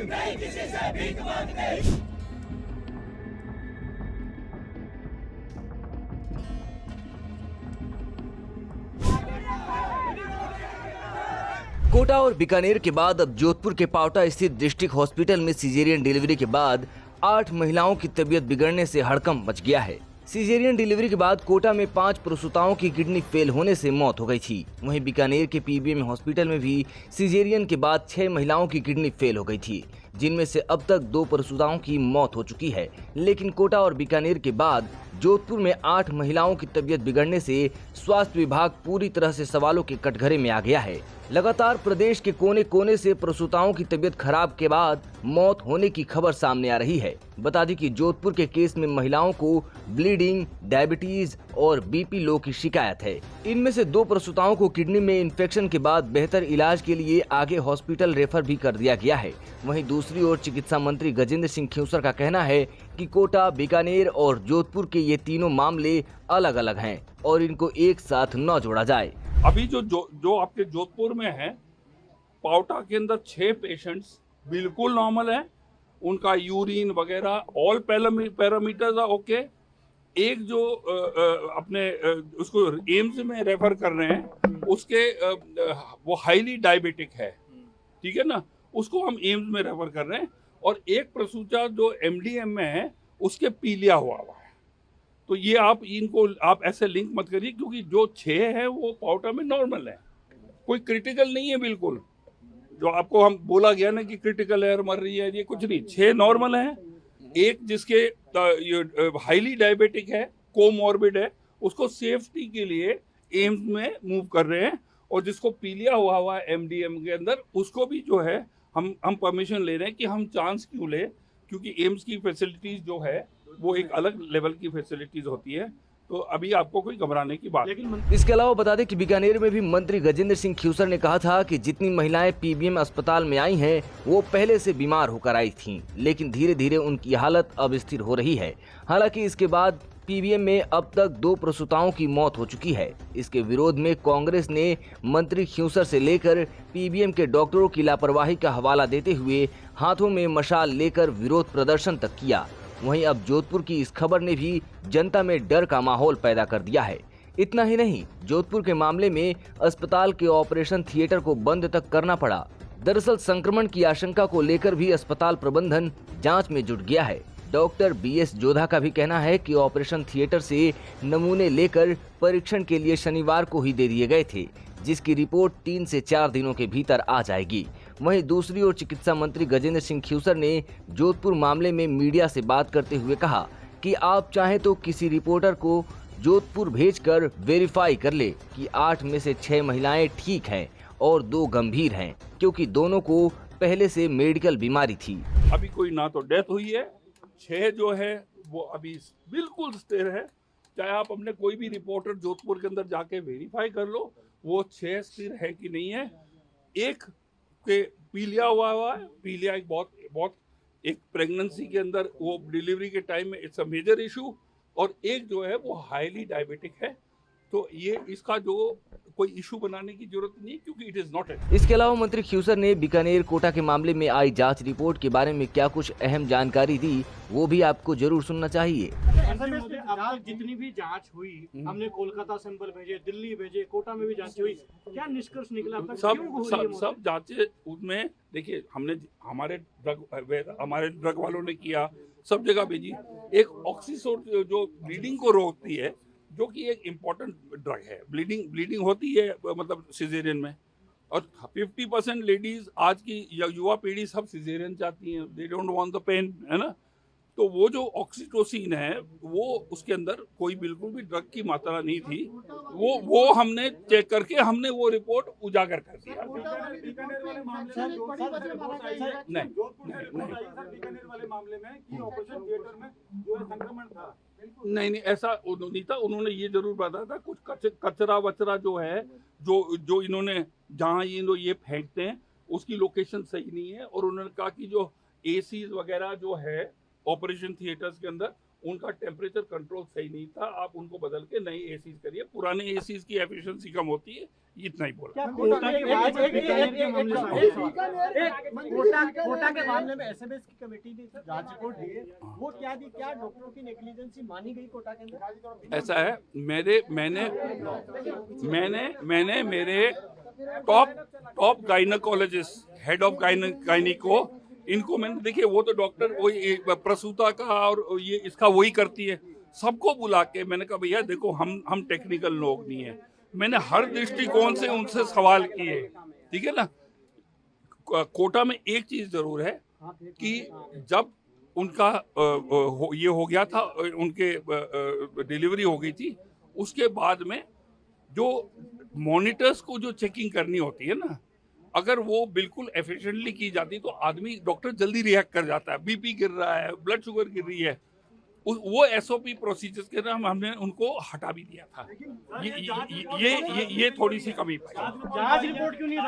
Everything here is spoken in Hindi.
नहीं किसी से भीख मांगते। कोटा और बीकानेर के बाद अब जोधपुर के पावटा स्थित डिस्ट्रिक्ट हॉस्पिटल में सिजेरियन डिलीवरी के बाद 8 महिलाओं की तबीयत बिगड़ने से हड़कंप मच गया है। सिजेरियन डिलीवरी के बाद कोटा में 5 प्रसूताओं की किडनी फेल होने से मौत हो गई थी। वहीं बीकानेर के पीबीएम हॉस्पिटल में भी सिजेरियन के बाद 6 महिलाओं की किडनी फेल हो गई थी, जिनमें से अब तक 2 प्रसूताओं की मौत हो चुकी है। लेकिन कोटा और बीकानेर के बाद जोधपुर में 8 महिलाओं की तबीयत बिगड़ने से स्वास्थ्य विभाग पूरी तरह से सवालों के कटघरे में आ गया है। लगातार प्रदेश के कोने कोने से प्रसूताओं की तबीयत खराब के बाद मौत होने की खबर सामने आ रही है। बता दें कि जोधपुर के केस में महिलाओं को ब्लीडिंग, डायबिटीज और बीपी लो की शिकायत है। इनमें से 2 प्रसूताओं को किडनी में इन्फेक्शन के बाद बेहतर इलाज के लिए आगे हॉस्पिटल रेफर भी कर दिया गया है। वहीं दूसरी ओर चिकित्सा मंत्री गजेंद्र सिंह खींवसर का कहना है कि कोटा, बीकानेर और जोधपुर के ये तीनों मामले अलग अलग हैं और इनको एक साथ न जोड़ा जाए। अभी जो आपके जोधपुर में है, पावटा के अंदर 6 पेशेंट्स बिल्कुल नॉर्मल है, उनका यूरिन वगैरह ऑल पैरामीटर्स आर ओके। एक जो अपने उसको एम्स में रेफर कर रहे हैं, उसके वो हाईली डायबिटिक है, ठीक है ना, उसको हम एम्स में रेफर कर रहे हैं। और एक प्रसूता जो एमडीएम में है, उसके पीलिया हुआ है। तो ये आप ऐसे लिंक मत करिए, क्योंकि जो 6 है वो पावटा में नॉर्मल है, कोई क्रिटिकल नहीं है बिल्कुल। जो आपको हम बोला गया ना कि क्रिटिकल है, मर रही है, ये कुछ नहीं, 6 नॉर्मल है। एक जिसके हाईली डायबिटिक है, कोमॉर्बिड है, उसको सेफ्टी के लिए एम्स में मूव कर रहे हैं। और जिसको पीलिया हुआ है एमडीएम के अंदर, उसको भी जो है हम परमिशन ले रहे हैं कि हम चांस क्यों ले, क्योंकि एम्स की फैसिलिटीज जो है वो एक अलग लेवल की फैसिलिटीज होती है। तो अभी आपको कोई घबराने की बात नहीं। इसके अलावा बता दें कि बीकानेर में भी मंत्री गजेंद्र सिंह खींवसर ने कहा था कि जितनी महिलाएं पीबीएम अस्पताल में आई हैं, वो पहले से बीमार होकर आई थीं, लेकिन धीरे धीरे उनकी हालत अब स्थिर हो रही है। हालांकि इसके बाद पीबीएम में अब तक 2 प्रसूताओं की मौत हो चुकी है। इसके विरोध में कांग्रेस ने मंत्री खींवसर से लेकर पीबीएम के डॉक्टरों की लापरवाही का हवाला देते हुए हाथों में मशाल लेकर विरोध प्रदर्शन तक किया। वहीं अब जोधपुर की इस खबर ने भी जनता में डर का माहौल पैदा कर दिया है। इतना ही नहीं, जोधपुर के मामले में अस्पताल के ऑपरेशन थिएटर को बंद तक करना पड़ा। दरअसल संक्रमण की आशंका को लेकर भी अस्पताल प्रबंधन जांच में जुट गया है। डॉक्टर बीएस जोधा का भी कहना है कि ऑपरेशन थिएटर से नमूने लेकर परीक्षण के लिए शनिवार को ही दे दिए गए थे, जिसकी रिपोर्ट 3 से 4 दिनों के भीतर आ जाएगी। वहीं दूसरी ओर चिकित्सा मंत्री गजेंद्र सिंह खींवसर ने जोधपुर मामले में मीडिया से बात करते हुए कहा कि आप चाहें तो किसी रिपोर्टर को जोधपुर भेजकर वेरीफाई कर ले कि 8 में से 6 महिलाएं ठीक हैं और 2 गंभीर हैं, क्योंकि दोनों को पहले से मेडिकल बीमारी थी। अभी कोई ना तो डेथ हुई है, 6 जो है वो अभी बिल्कुल स्थिर है। चाहे आप अपने कोई भी रिपोर्टर जोधपुर के अंदर जाके वेरीफाई कर लो, वो 6 स्थिर है कि नहीं है। एक के पीलिया हुआ है, पीलिया एक बहुत एक प्रेगनेंसी के अंदर वो डिलीवरी के टाइम में इट्स अ मेजर इशू। और एक जो है वो हाईली डायबिटिक है। तो ये इसका जो कोई इशू बनाने की जरूरत नहीं, क्योंकि इट इज नॉट। इसके अलावा मंत्री खींवसर ने बीकानेर कोटा के मामले में आई जांच रिपोर्ट के बारे में क्या कुछ अहम जानकारी दी, वो भी आपको जरूर सुनना चाहिए। अब जितनी भी जांच हुई, हमने कोलकाता सैंपल भेजे, दिल्ली भेजे, कोटा में भी जांच हुई, क्या निष्कर्ष निकला? सब जांचें उसमें देखिए, हमने हमारे ड्रग वालों ने किया, सब जगह भेजी। एक ऑक्सीसोड जो ब्लीडिंग को रोकती है, जो कि एक इम्पोर्टेंट ड्रग है, ब्लीडिंग होती है मतलब सिजेरियन में। और 50% लेडीज आज की युवा पीढ़ी सब सिजेरियन चाहती हैं, they don't want the pain, है ना। तो वो जो ऑक्सीटोसिन है, वो उसके अंदर कोई बिल्कुल भी ड्रग की मात्रा नहीं थी। वो हमने चेक करके हमने वो रिपोर्ट उजागर कर दिया। नहीं, ऐसा नहीं था। उन्होंने ये जरूर बताया था, कुछ कचरा वचरा जो है, जो इन्होंने जहाँ ये फेंकते हैं, उसकी लोकेशन सही नहीं है। और उन्होंने कहा कि जो एसीज वगैरह जो है ऑपरेशन थिएटर्स के अंदर, उनका टेम्परेचर कंट्रोल सही नहीं था, आप उनको बदल के नए एसीज करिए, पुराने एसीज की एफिशिएंसी कम होती है, इतना ही बोला। कोटा के मामले में एसएमएस की कमेटी ने जांच रिपोर्ट दी है, वो क्या दी, क्या डॉक्टरों की नेग्लिजेंसी मानी गई कोटा के अंदर? ऐसा है, मैंने मेरे टॉप गायनेकोलॉजिस्ट, हेड ऑफ गायनिको, इनको मैंने, देखिए वो तो डॉक्टर वही प्रसूता का और ये इसका वही करती है, सबको बुला के मैंने कहा भैया देखो हम टेक्निकल लोग नहीं है, मैंने हर दृष्टिकोण से उनसे सवाल किए, ठीक है ना। कोटा में एक चीज जरूर है कि जब उनका ये हो गया था, उनके डिलीवरी हो गई थी, उसके बाद में जो मॉनिटर्स को जो चेकिंग करनी होती है ना, अगर वो बिल्कुल एफिशिएंटली की जाती तो आदमी, डॉक्टर जल्दी रिएक्ट कर जाता है, बीपी गिर रहा है, ब्लड शुगर गिर रही है, वो एसओपी प्रोसीजर्स के नाम हमने उनको हटा भी दिया था। ये थोड़ी सी कमी पाई। जांच रिपोर्ट क्यों नहीं